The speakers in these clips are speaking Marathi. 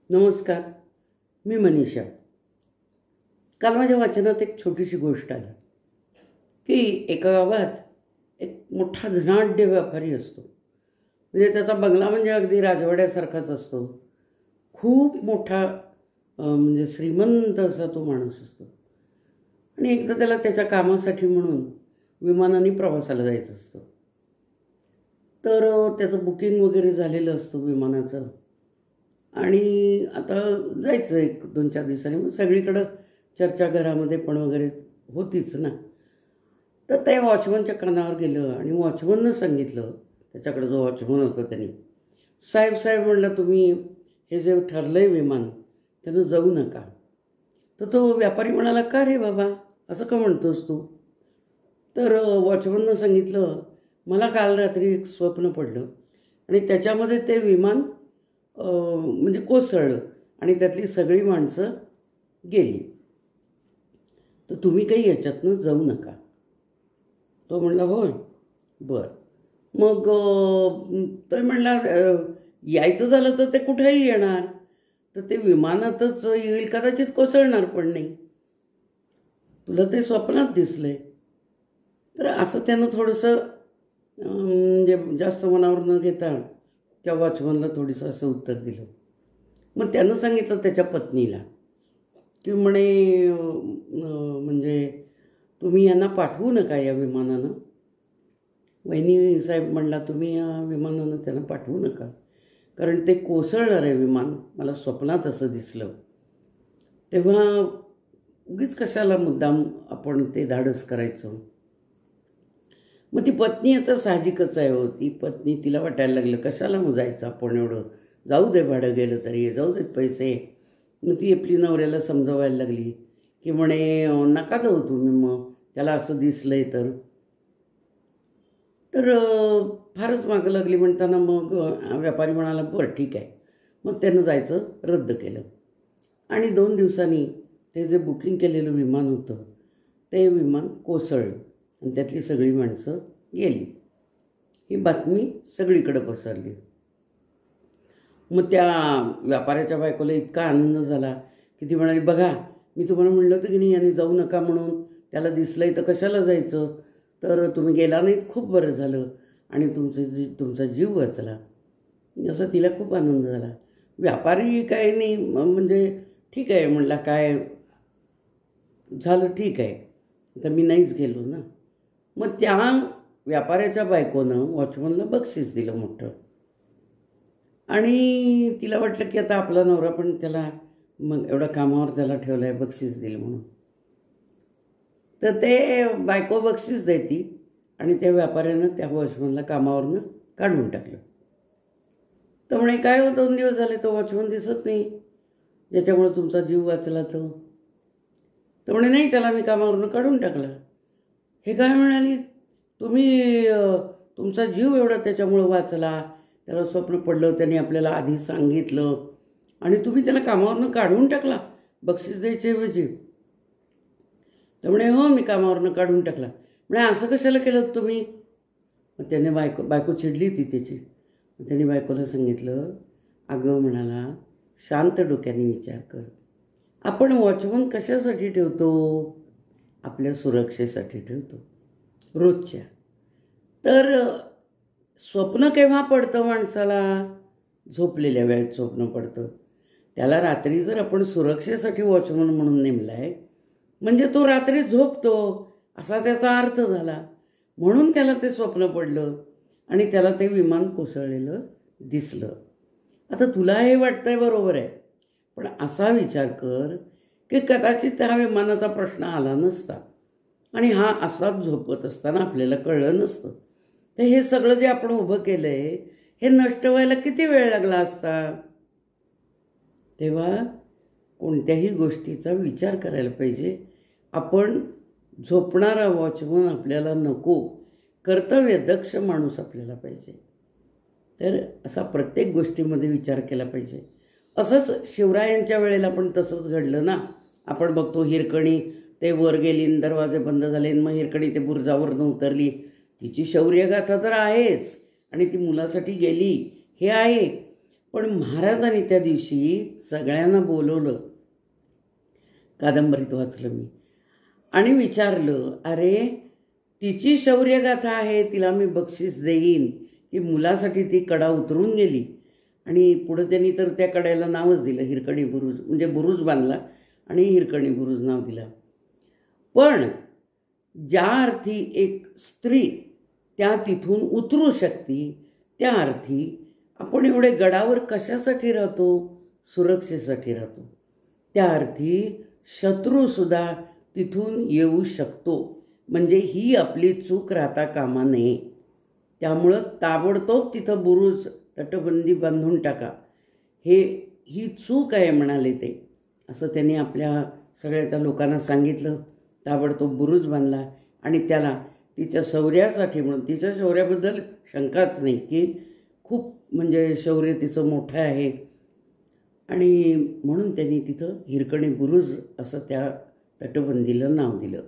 नमस्कार. मी मनीषा. काल माझ्या वाचनात एक छोटीशी गोष्ट आली की एका गावात एक मोठा धनाढ्य व्यापारी असतो. म्हणजे त्याचा बंगला म्हणजे अगदी राजवाड्यासारखाच असतो. खूप मोठा म्हणजे श्रीमंत असा तो माणूस असतो. आणि एकदा त्याला त्याच्या कामासाठी म्हणून विमानाने प्रवासाला जायचं असतं. तर त्याचं बुकिंग वगैरे झालेलं असतं विमानाचं. आणि आता जायचं 1-2-4 दिवसांनी. मग सगळीकडं चर्चा घरामध्ये पण वगैरे होतीच ना. तर त्या वॉचमनच्या कानावर गेलं आणि वॉचमननं सांगितलं, त्याच्याकडे जो वॉचमन होता त्याने, साहेब साहेब म्हणलं, तुम्ही हे जे ठरलं आहे विमान त्यानं जाऊ नका. तर तो व्यापारी म्हणाला, का रे बाबा असं का म्हणतोस तू? तर वॉचमननं सांगितलं, मला काल रात्री एक स्वप्न पडलं आणि त्याच्यामध्ये ते विमान म्हणजे कोसळलं आणि त्यातली सगळी माणसं गेली. तर तुम्ही काही याच्यातनं जाऊ नका. तो म्हणला, होय बरं. मग तो म्हणला, यायचं झालं तर ते कुठेही येणार, तर ते विमानातच येईल, कदाचित कोसळणार पण नाही. तुला ते स्वप्नात दिसलंय. तर असं त्यानं थोडंसं म्हणजे जास्त मनावर न घेता त्या वॉचमनला थोडंसं असं उत्तर दिलं. मग त्यानं सांगितलं त्याच्या पत्नीला की म्हणे म्हणजे तुम्ही यांना पाठवू नका या विमानानं. वहिनी साहेब म्हणला, तुम्ही या विमानानं त्यांना पाठवू नका, कारण ते कोसळणार आहे विमान. मला स्वप्नात असं दिसलं. तेव्हा उगीच कशाला मुद्दाम आपण ते धाडस करायचं. मग ती पत्नी आता साहजिकच आहे हो. ती पत्नी, तिला वाटायला लागलं कशाला मग जायचं आपण एवढं, जाऊ दे भाडं गेलं तरी, जाऊ देत पैसे. मग ती आपली नवऱ्याला समजावायला लागली की म्हणे नका जाऊ तुम्ही, मग त्याला असं दिसलं आहे तर. तर फारच मागं लागली. म्हणताना मग व्यापारी म्हणाला, बरं ठीक आहे. मग त्यानं जायचं रद्द केलं. आणि 2 दिवसांनी ते जे बुकिंग केलेलं विमान होतं ते विमान कोसळलं आणि त्यातली सगळी माणसं गेली. ही बातमी सगळीकडे पसरली. मग त्या व्यापाऱ्याच्या बायकोला इतका आनंद झाला की ती म्हणाली, बघा मी तुम्हाला म्हणलं होतं की नाही यांनी जाऊ नका म्हणून, त्याला दिसलंय तर कशाला जायचं, तर तुम्ही गेला नाहीत, खूप बरं झालं आणि तुमचा जीव वाचला. असं तिला खूप आनंद झाला. व्यापारी काय नाही म्हणजे ठीक आहे म्हणला, काय झालं ठीक आहे, तर मी नाहीच गेलो ना. मग त्या व्यापाऱ्याच्या बायकोनं वॉचमनला बक्षीस दिलं मोठं. आणि तिला वाटलं की आता आपला नवरा पण त्याला मग एवढा कामावर त्याला ठेवलं आहे, बक्षीस दिलं म्हणून. तर ते बायको बक्षीस द्यायची आणि त्या व्यापाऱ्यानं त्या वॉचमनला कामावरनं काढून टाकलं. तर म्हणे, काय हो 2 दिवस झाले तो वॉचमन दिसत नाही ज्याच्यामुळं तुमचा जीव वाचला तो. तर म्हणे, नाही त्याला मी कामावरनं काढून टाकला. हे काय म्हणाली, तुम्ही तुमचा जीव एवढा त्याच्यामुळं वाचला, त्याला स्वप्न पडलं, त्याने आपल्याला आधी सांगितलं आणि तुम्ही त्याला कामावरनं काढून टाकला बक्षीस द्यायच्याऐवजी. तर म्हणे, हो मी कामावरनं काढून टाकला. म्हणे, असं कशाला केलं तुम्ही? मग त्याने बायको चिडली ती त्याची. मग त्याने बायकोला सांगितलं, अगं म्हणाला, शांत डोक्याने विचार कर. आपण वॉचमन कशासाठी ठेवतो? आपल्या सुरक्षेसाठी ठेवतो रोजच्या. तर स्वप्न केव्हा पडतं माणसाला? झोपलेल्या वेळेत स्वप्न पडतं. त्याला रात्री जर आपण सुरक्षेसाठी वॉचमन म्हणून नेमला आहे म्हणजे तो रात्री झोपतो असा त्याचा अर्थ झाला. म्हणून त्याला ते स्वप्न पडलं आणि त्याला ते विमान कोसळलेलं दिसलं. आता तुला हे वाटतंय बरोबर आहे, पण असा विचार कर की कदाचित त्या विमानाचा प्रश्न आला नसता आणि हा असाच झोपत असताना आपल्याला कळलं नसतं, तर हे सगळं जे आपण उभं केलं आहे हे नष्ट व्हायला किती वेळ लागला असता. तेव्हा कोणत्याही गोष्टीचा विचार करायला पाहिजे. आपण झोपणारा वॉचमन आपल्याला नको, कर्तव्यदक्ष माणूस आपल्याला पाहिजे. तर असा प्रत्येक गोष्टीमध्ये विचार केला पाहिजे. असंच शिवरायांच्या वेळेला पण तसंच घडलं ना. आपण बघतो हिरकणी ते वर गेली, दरवाजे बंद झाले, मग हिरकणी ते बुरुजावरनं उतरली. तिची शौर्यगाथा तर आहेच आणि ती मुलासाठी गेली हे आहे. पण महाराजांनी त्या दिवशी सगळ्यांना बोलवलं, कादंबरीत वाचलं मी, आणि विचारलं, अरे तिची शौर्यगाथा आहे, तिला मी बक्षीस देईन, की मुलासाठी ती कडा उतरून गेली. आणि पुढं त्यांनी तर त्या कड्याला नावच दिलं हिरकणी बुरुज, म्हणजे बुरुज बांधला आणि हिरकणी बुरुज नाव दिला. पण ज्या अर्थी एक स्त्री त्या तिथून उतरू शकते, त्या अर्थी आपण एवढे गडावर कशासाठी राहतो? सुरक्षेसाठी राहतो. त्या अर्थी शत्रूसुद्धा तिथून येऊ शकतो, म्हणजे ही आपली चूक राहता कामा नये. त्यामुळं ताबडतोब तिथं बुरुज तटबंदी बांधून टाका, ही चूक आहे म्हणाले ते. असं त्यांनी आपल्या सगळ्या त्या लोकांना सांगितलं. ताबडतोब बुरुज बांधला आणि त्याला तिच्या शौर्यासाठी म्हणून, तिच्या शौर्याबद्दल शंकाच नाही की खूप म्हणजे शौर्य तिचं मोठं आहे, आणि म्हणून त्यांनी तिथं हिरकणी बुरुज असं त्या तटबंदीला नाव दिलं.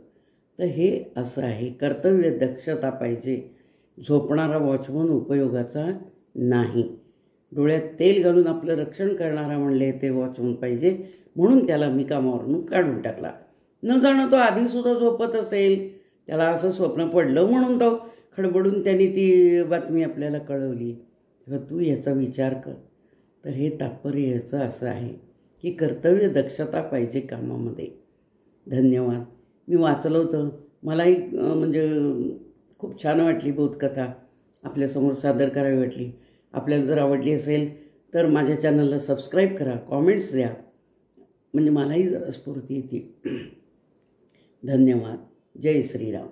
तर हे असं आहे, कर्तव्य दक्षता पाहिजे. झोपणारा वॉचमन उपयोगाचा नाही. डोळ्यात तेल घालून आपलं रक्षण करणारा म्हणले ते वॉचमन पाहिजे, म्हणून त्याला मी कामावरून काढून टाकला. न जाणं तो आधीसुद्धा झोपत असेल, त्याला असं स्वप्न पडलं म्हणून तो खडबडून त्यांनी ती बातमी आपल्याला कळवली. तेव्हा तू याचा विचार कर. तर हे तात्पर्य याचं असं आहे की कर्तव्य दक्षता पाहिजे कामामध्ये. धन्यवाद. मी वाचलं होतं, मलाही म्हणजे खूप छान वाटली बोधकथा, आपल्यासमोर सादर करावी वाटली. आपल्याला जर आवडली असेल तर माझ्या चॅनलला सबस्क्राईब करा, कॉमेंट्स द्या, म्हणजे मलाही जरा स्फूर्ती येते. धन्यवाद. जय श्रीराम.